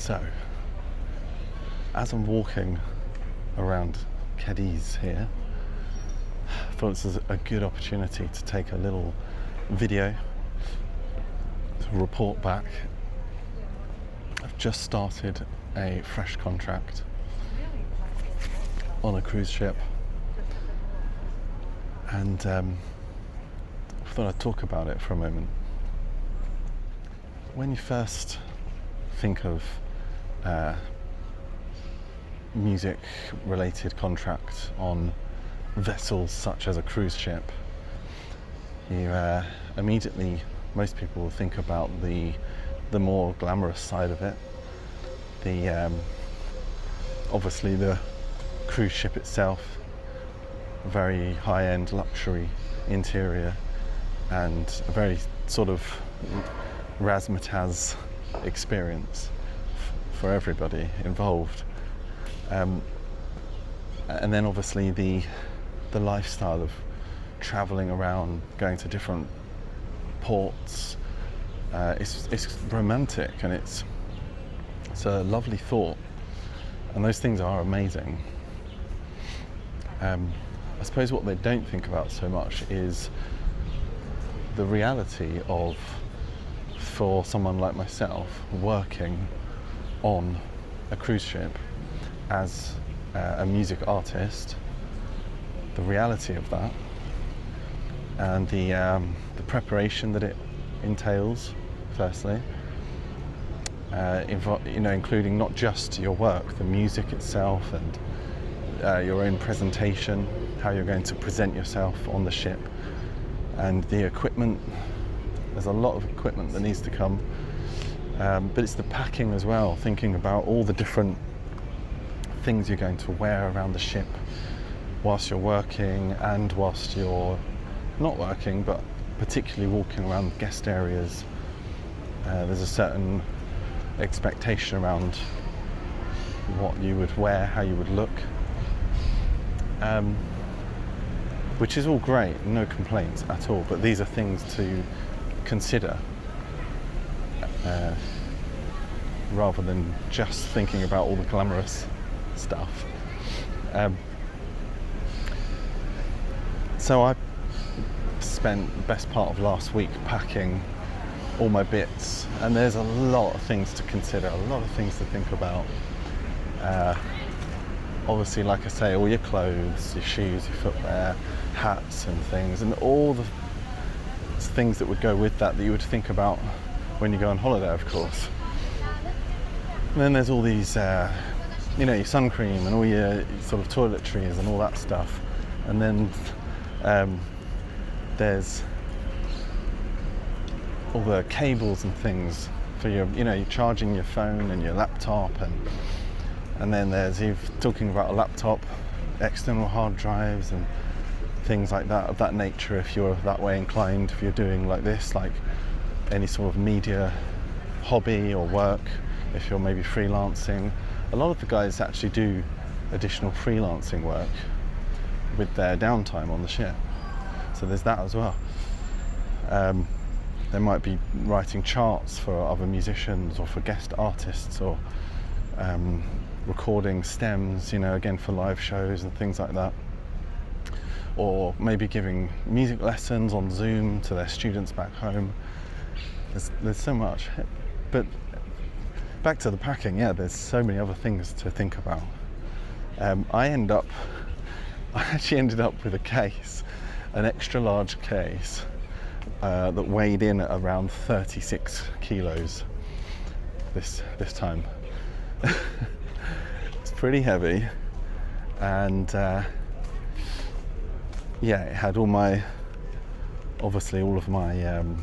So, as I'm walking around Cádiz here, I thought this was a good opportunity to take a little video to report back. I've just started a fresh contract on a cruise ship, and I thought I'd talk about it for a moment. When you first think of music-related contract on vessels such as a cruise ship, you immediately, most people will think about the more glamorous side of it. Obviously the cruise ship itself, very high-end luxury interior, and a very sort of razzmatazz experience for everybody involved. And then obviously the lifestyle of traveling around, going to different ports, it's romantic, and it's a lovely thought, and those things are amazing. I suppose what they don't think about so much is the reality of, for someone like myself, working on a cruise ship as a music artist, the reality of that, and the preparation that it entails, firstly, including not just your work, the music itself, and your own presentation, how you're going to present yourself on the ship, and the equipment. There's a lot of equipment that needs to come, but it's the packing as well, thinking about all the different things you're going to wear around the ship whilst you're working and whilst you're not working, but particularly walking around guest areas. There's a certain expectation around what you would wear, how you would look, which is all great, no complaints at all, but these are things to consider rather than just thinking about all the glamorous stuff. So I spent the best part of last week packing all my bits, and there's a lot of things to consider, a lot of things to think about. Obviously, like I say, all your clothes, your shoes, your footwear, hats and things, and all the things that would go with that you would think about when you go on holiday, of course. And then there's all these, your sun cream and all your sort of toiletries and all that stuff. And then there's all the cables and things for your, you're charging your phone and your laptop, and then there's, you're talking about a laptop, external hard drives and things like that, of that nature, if you're that way inclined, if you're doing like this, like any sort of media hobby or work, if you're maybe freelancing. A lot of the guys actually do additional freelancing work with their downtime on the ship, so there's that as well. They might be writing charts for other musicians or for guest artists, or recording stems, again for live shows and things like that, or maybe giving music lessons on Zoom to their students back home. There's so much. But back to the packing, there's so many other things to think about. I actually ended up with a case, an extra large case, that weighed in at around 36 kilos this time. It's pretty heavy, and it had all of my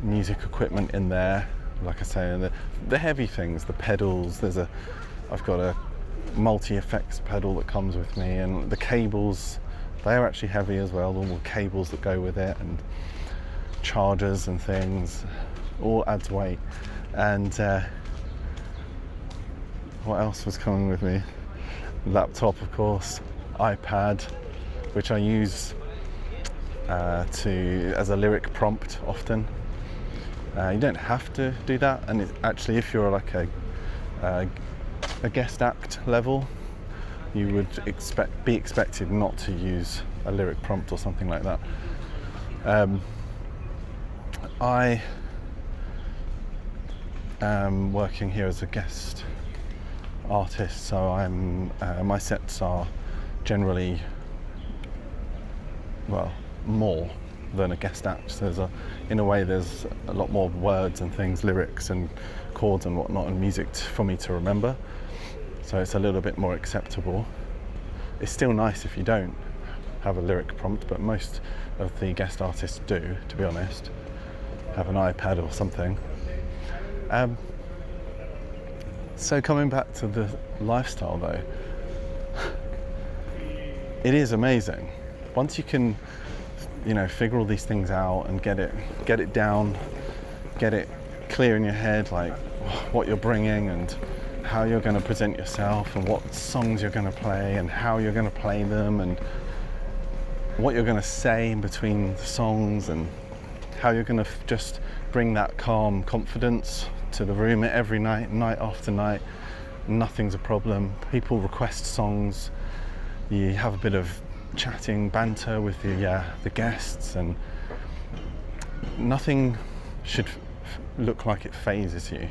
music equipment in there, like I say, and the heavy things, the pedals. I've got a multi-effects pedal that comes with me, and the cables, they're actually heavy as well, all the cables that go with it, and chargers and things, all adds weight. And what else was coming with me? Laptop, of course, iPad, which I use as a lyric prompt often. You don't have to do that, and actually if you're like a guest act level, you would be expected not to use a lyric prompt or something like that. I am working here as a guest artist, so my sets are generally, well, more than a guest act. So in a way there's a lot more words and things, lyrics and chords and whatnot, and music for me to remember, so it's a little bit more acceptable. It's still nice if you don't have a lyric prompt, but most of the guest artists do, to be honest, have an iPad or something. So coming back to the lifestyle though, it is amazing. Once you can, figure all these things out and get it down, get it clear in your head, like what you're bringing and how you're going to present yourself and what songs you're going to play and how you're going to play them and what you're going to say in between the songs and how you're going to just bring that calm confidence to the room every night, night after night. Nothing's a problem. People request songs. You have a bit of chatting, banter with the guests, and nothing should look like it phases you.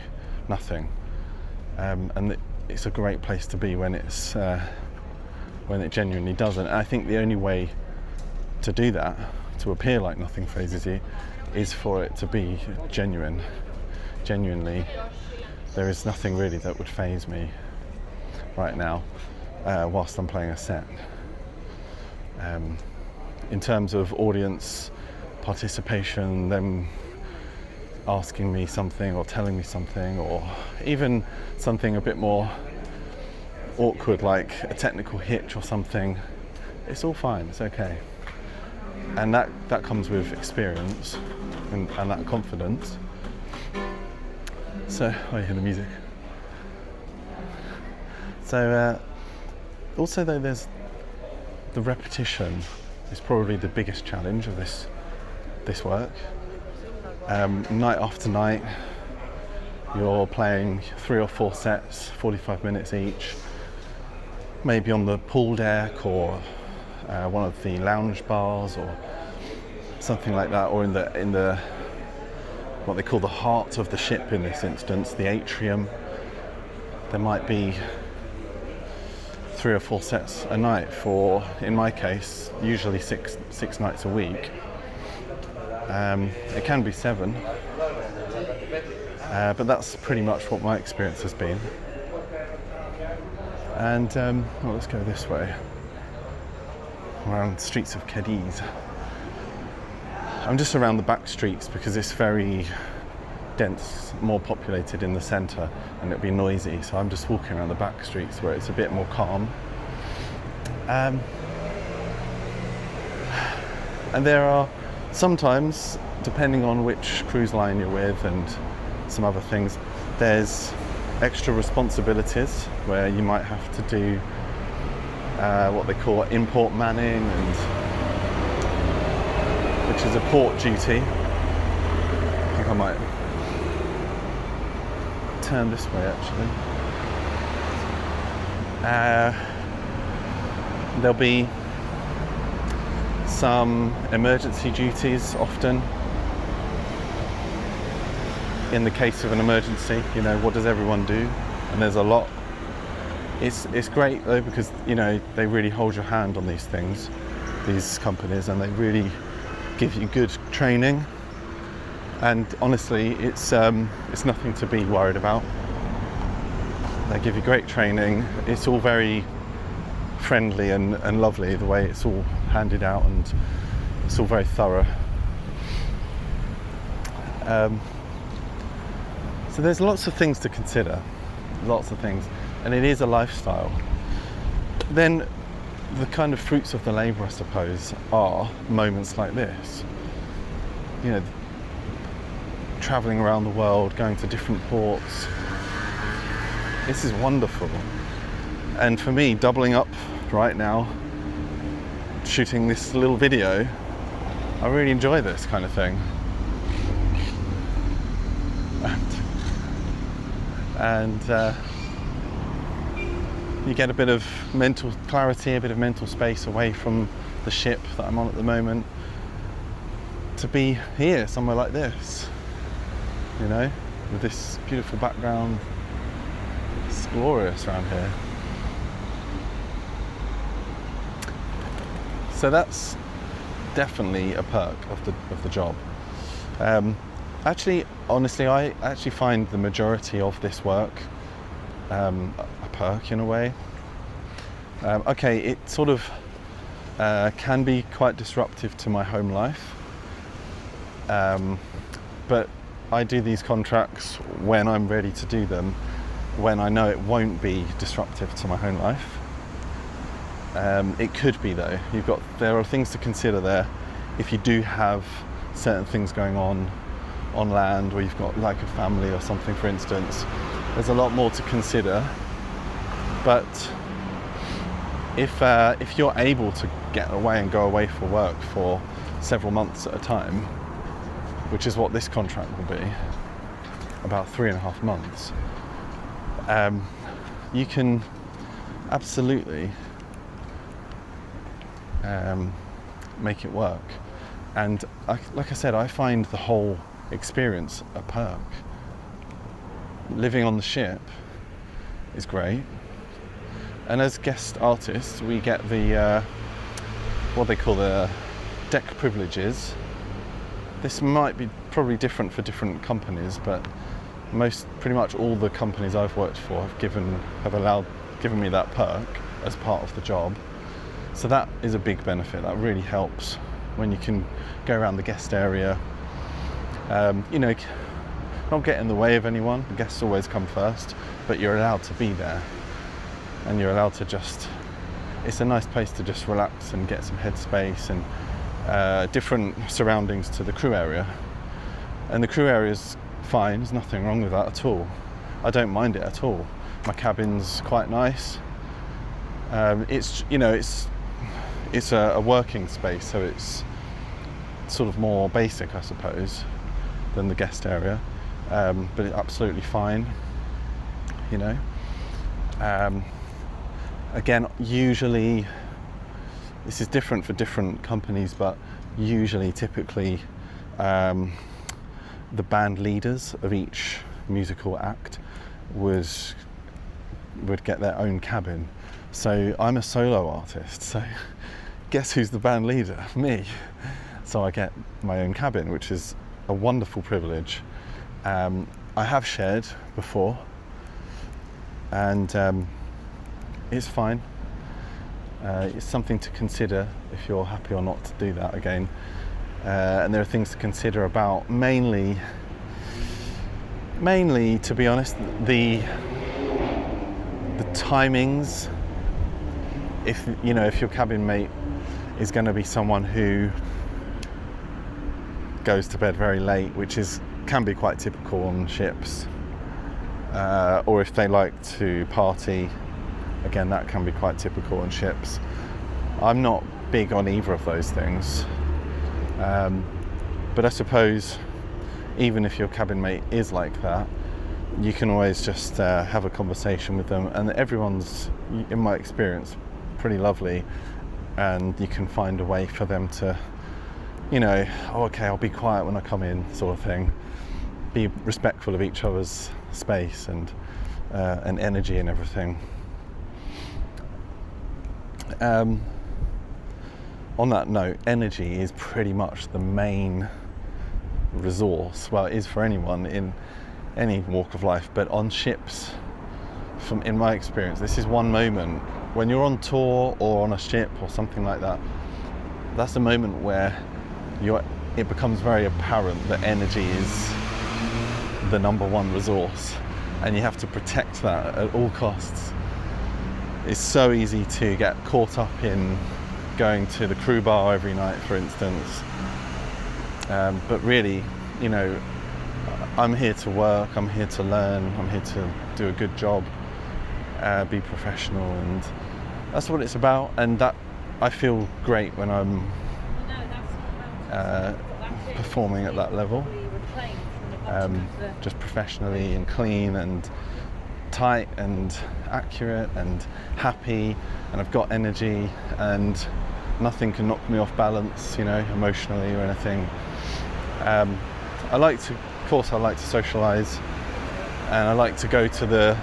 Nothing. And it's a great place to be when it genuinely doesn't. And I think the only way to do that, to appear like nothing phases you, is for it to be genuinely. There is nothing really that would faze me right now whilst I'm playing a set. In terms of audience participation, them asking me something or telling me something, or even something a bit more awkward like a technical hitch or something, it's all fine, it's okay. And that comes with experience and that confidence. So, you hear the music. So also though, there's the repetition is probably the biggest challenge of this work. Night after night, you're playing 3 or 4 sets, 45 minutes each, maybe on the pool deck or one of the lounge bars or something like that, or in the what they call the heart of the ship in this instance, the atrium. There might be 3 or 4 sets a night for, in my case, usually six nights a week. It can be 7, but that's pretty much what my experience has been. And let's go this way, around the streets of Cádiz. I'm just around the back streets because it's very dense, more populated in the centre, and it'd be noisy, so I'm just walking around the back streets where it's a bit more calm. And there are sometimes, depending on which cruise line you're with and some other things, there's extra responsibilities where you might have to do what they call import manning, which is a port duty. I think I might turn this way actually. There'll be some emergency duties often. In the case of an emergency, what does everyone do? And there's a lot. It's great though, because they really hold your hand on these things, these companies, and they really give you good training. And honestly, it's nothing to be worried about. They give you great training. It's all very friendly and lovely, the way it's all handed out, and it's all very thorough. So there's lots of things to consider, lots of things, and it is a lifestyle. Then the kind of fruits of the labour, I suppose, are moments like this. Travelling around the world, going to different ports. This is wonderful. And for me, doubling up right now, shooting this little video, I really enjoy this kind of thing. and you get a bit of mental clarity, a bit of mental space away from the ship that I'm on at the moment, to be here, somewhere like this, you know, with this beautiful background. It's glorious around here. So that's definitely a perk of the job. Actually, honestly, I actually find the majority of this work a perk in a way. Okay, it sort of can be quite disruptive to my home life, but I do these contracts when I'm ready to do them, when I know it won't be disruptive to my home life. It could be though. There are things to consider there. If you do have certain things going on land, or you've got like a family or something, for instance, there's a lot more to consider. But if you're able to get away and go away for work for several months at a time, which is what this contract will be, about 3.5 months, you can absolutely make it work. And like I said, I find the whole experience a perk. Living on the ship is great, and as guest artists we get the what they call the deck privileges. This might be probably different for different companies, but pretty much all the companies I've worked for have given me that perk as part of the job. So that is a big benefit. That really helps when you can go around the guest area. You know, not get in the way of anyone. The guests always come first, but you're allowed to be there, and you're allowed to it's a nice place to just relax and get some headspace and different surroundings to the crew area. And the crew area is fine. There's nothing wrong with that at all. I don't mind it at all. My cabin's quite nice. It's, you know, it's a working space, so it's sort of more basic, I suppose, than the guest area, but it's absolutely fine, you know. Again, usually, this is different for different companies, but typically, the band leaders of each musical act would get their own cabin. So I'm a solo artist, so guess who's the band leader? Me. So I get my own cabin, which is a wonderful privilege. I have shared before, and it's fine. It's something to consider if you're happy or not to do that again. And there are things to consider about, mainly, to be honest, the timings. If your cabin mate is going to be someone who goes to bed very late, which can be quite typical on ships, or if they like to party, again, that can be quite typical on ships. I'm not big on either of those things, but I suppose even if your cabin mate is like that, you can always just have a conversation with them, and everyone's, in my experience, pretty lovely, and you can find a way for them to, okay, I'll be quiet when I come in, sort of thing. Be respectful of each other's space and energy and everything. On that note, energy is pretty much the main resource. Well, it is for anyone in any walk of life, but on ships, in my experience, this is one moment when you're on tour or on a ship or something like that. That's the moment where it becomes very apparent that energy is the number one resource, and you have to protect that at all costs. It's so easy to get caught up in going to the crew bar every night, for instance, but really, I'm here to work, I'm here to learn, I'm here to do a good job, be professional, and that's what it's about. And that I feel great when I'm performing at that level, just professionally and clean, and tight and accurate and happy, and I've got energy, and nothing can knock me off balance, you know, emotionally or anything. I like to socialise, and I like to go to the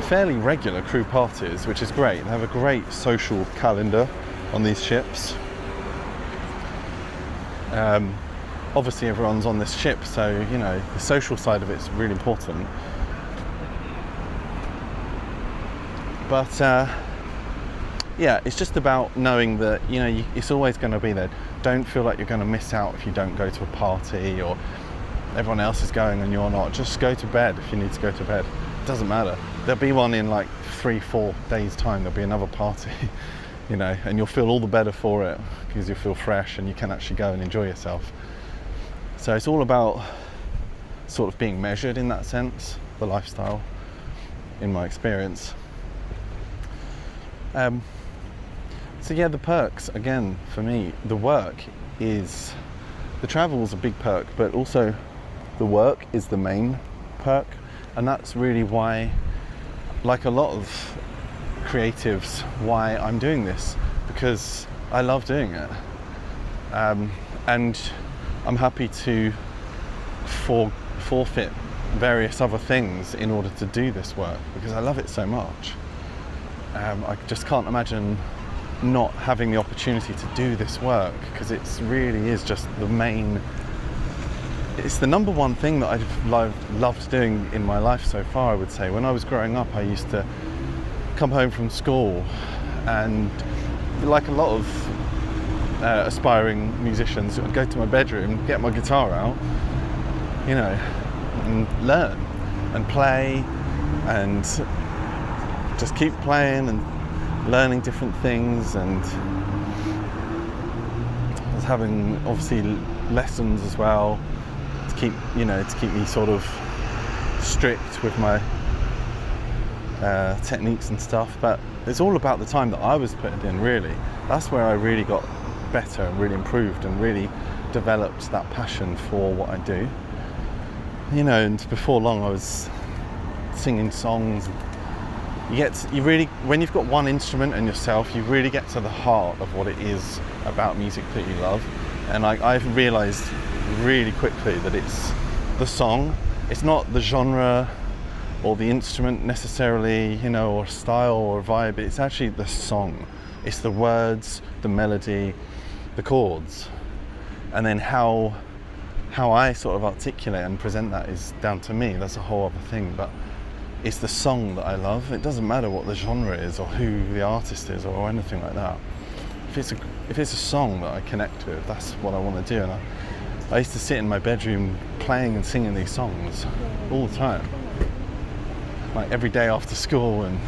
fairly regular crew parties, which is great. They have a great social calendar on these ships. Obviously everyone's on this ship, so you know the social side of it's really important. But yeah, it's just about knowing that, you know, it's always going to be there. Don't feel like you're going to miss out if you don't go to a party or everyone else is going and you're not. Just go to bed if you need to go to bed. It doesn't matter. There'll be one in like 3-4 days time. There'll be another party, you know, and you'll feel all the better for it because you'll feel fresh and you can actually go and enjoy yourself. So it's all about sort of being measured in that sense, the lifestyle, in my experience. So yeah, the perks, again, for me, the travel's a big perk, but also the work is the main perk. And that's really why, like a lot of creatives, why I'm doing this, because I love doing it. And I'm happy to forfeit various other things in order to do this work, because I love it so much. I just can't imagine not having the opportunity to do this work, because it really is just it's the number one thing that I've loved doing in my life so far, I would say. When I was growing up, I used to come home from school and, like a lot of aspiring musicians, I'd go to my bedroom, get my guitar out, you know, and learn and play and just keep playing and learning different things. And I was having obviously lessons as well to keep me sort of strict with my techniques and stuff. But it's all about the time that I was putting in, really. That's where I really got better and really improved and really developed that passion for what I do, you know. And before long I was singing songs. When you've got one instrument and yourself, you really get to the heart of what it is about music that you love. And I've realised really quickly that it's the song. It's not the genre or the instrument necessarily, you know, or style or vibe. It's actually the song. It's the words, the melody, the chords, and then how I sort of articulate and present that is down to me. That's a whole other thing. But it's the song that I love. It doesn't matter what the genre is or who the artist is or anything like that. If it's a song that I connect with, that's what I want to do. And I used to sit in my bedroom playing and singing these songs all the time, like every day after school and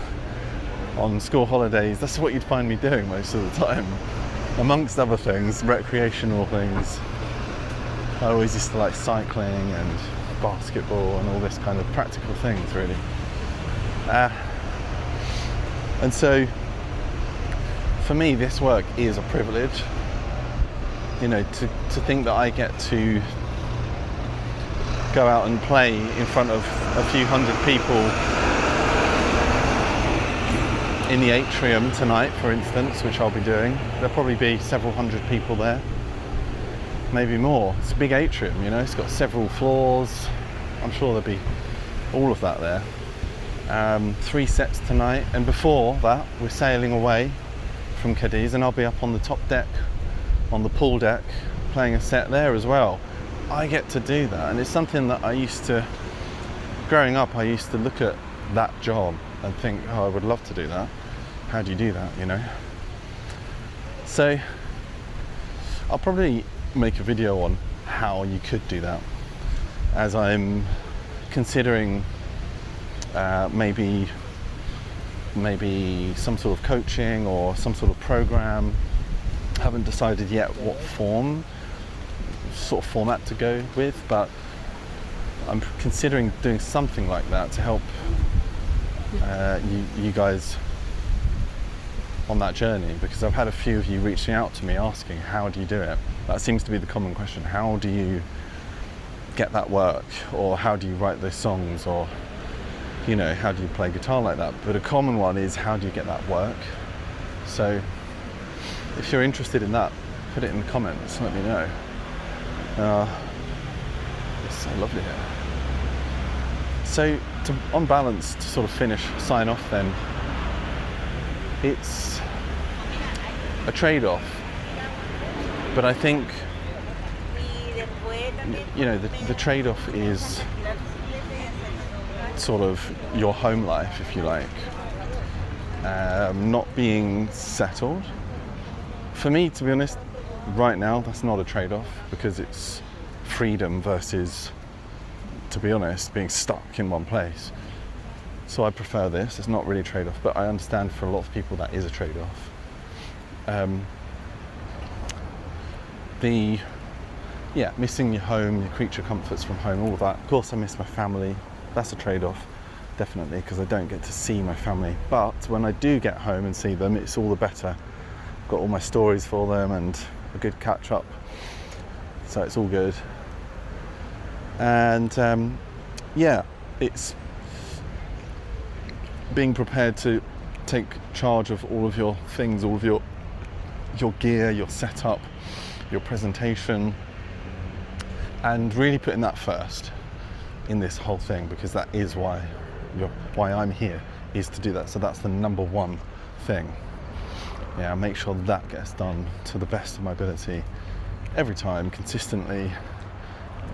on school holidays. That's what you'd find me doing most of the time, amongst other things, recreational things. I always used to like cycling and basketball and all this kind of practical things, really. And so for me, this work is a privilege, you know, to think that I get to go out and play in front of a few hundred people in the atrium tonight, for instance, which I'll be doing. There'll probably be several hundred people there, maybe more. It's a big atrium, you know, it's got several floors. I'm sure there'll be all of that there. 3 sets tonight, and before that we're sailing away from Cádiz, and I'll be up on the top deck, on the pool deck, playing a set there as well. I get to do that, and it's something that growing up, I used to look at that job and think, oh, I would love to do that. How do you do that, you know? So I'll probably make a video on how you could do that, as I'm considering maybe some sort of coaching or some sort of program. Haven't decided yet what sort of format to go with, but I'm considering doing something like that to help you guys on that journey, because I've had a few of you reaching out to me asking, how do you do it? That seems to be the common question. How do you get that work, or how do you write those songs, or you know, how do you play guitar like that? But a common one is, how do you get that work? So if you're interested in that, put it in the comments, let me know. It's so lovely here. So on balance, to sort of sign off then, it's a trade-off. But I think, you know, the trade-off is sort of your home life, if you like, not being settled. For me, to be honest, right now, that's not a trade-off, because it's freedom versus, to be honest, being stuck in one place. So I prefer this. It's not really a trade-off, but I understand for a lot of people that is a trade-off. Missing your home, your creature comforts from home, all of that. Of course, I miss my family. That's a trade-off, definitely, because I don't get to see my family. But when I do get home and see them, it's all the better. I've got all my stories for them and a good catch-up, so it's all good. And it's being prepared to take charge of all of your things, all of your gear, your setup, your presentation, and really putting that first in this whole thing, because that is why I'm here, is to do that. So that's the number one thing. Yeah, make sure that gets done to the best of my ability every time, consistently.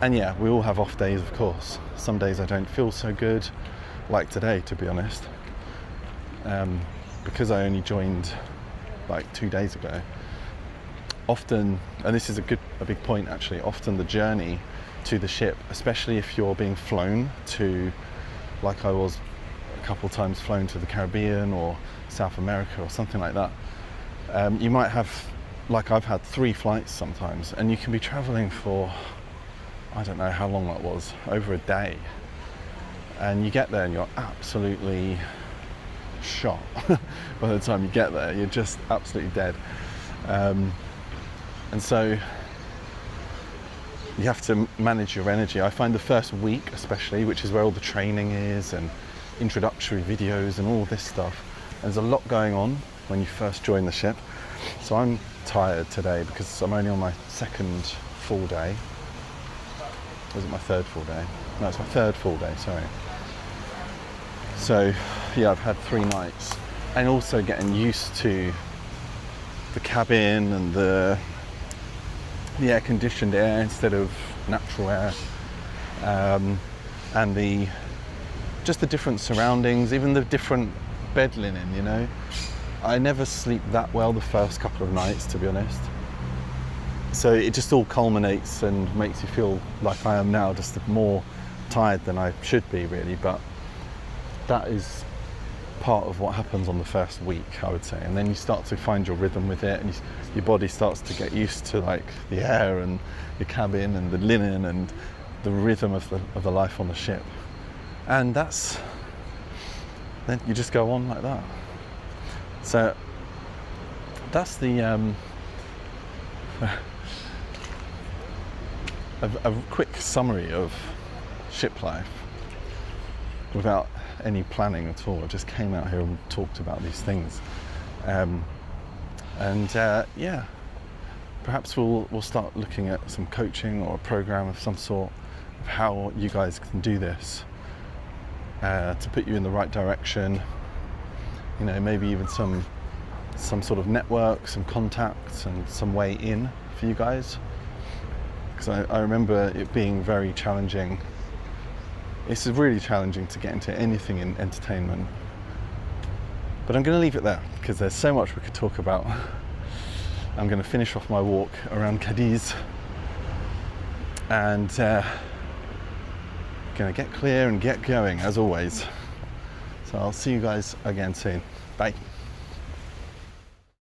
And yeah, we all have off days, of course. Some days I don't feel so good, like today, to be honest. Because I only joined like 2 days ago. Often, and this is a big point actually, often the journey to the ship, especially if you're being flown to, like I was a couple times flown to the Caribbean or South America or something like that, you might have, like I've had 3 flights sometimes, and you can be traveling for, I don't know how long that was, over a day, and you get there and you're absolutely shot. By the time you get there, you're just absolutely dead. And so you have to manage your energy. I find the first week especially, which is where all the training is and introductory videos and all this stuff, there's a lot going on when you first join the ship. So I'm tired today because I'm only on my second full day. Was it my third full day? No, it's my third full day, sorry. So yeah, I've had 3 nights, and also getting used to the cabin and the air-conditioned air instead of natural air, and the different surroundings, even the different bed linen, you know. I never sleep that well the first couple of nights, to be honest. So it just all culminates and makes you feel like I am now, just more tired than I should be, really. But that is part of what happens on the first week, I would say, and then you start to find your rhythm with it, and your body starts to get used to like the air and your cabin and the linen and the rhythm of the life on the ship, and then you just go on like that. So that's the a quick summary of ship life without any planning at all. I just came out here and talked about these things, perhaps we'll start looking at some coaching or a program of some sort of how you guys can do this to put you in the right direction. You know, maybe even some sort of network, some contacts, and some way in for you guys, because I remember it being very challenging. It's really challenging to get into anything in entertainment. But I'm going to leave it there because there's so much we could talk about. I'm going to finish off my walk around Cádiz and going to get clear and get going as always. So I'll see you guys again soon. Bye.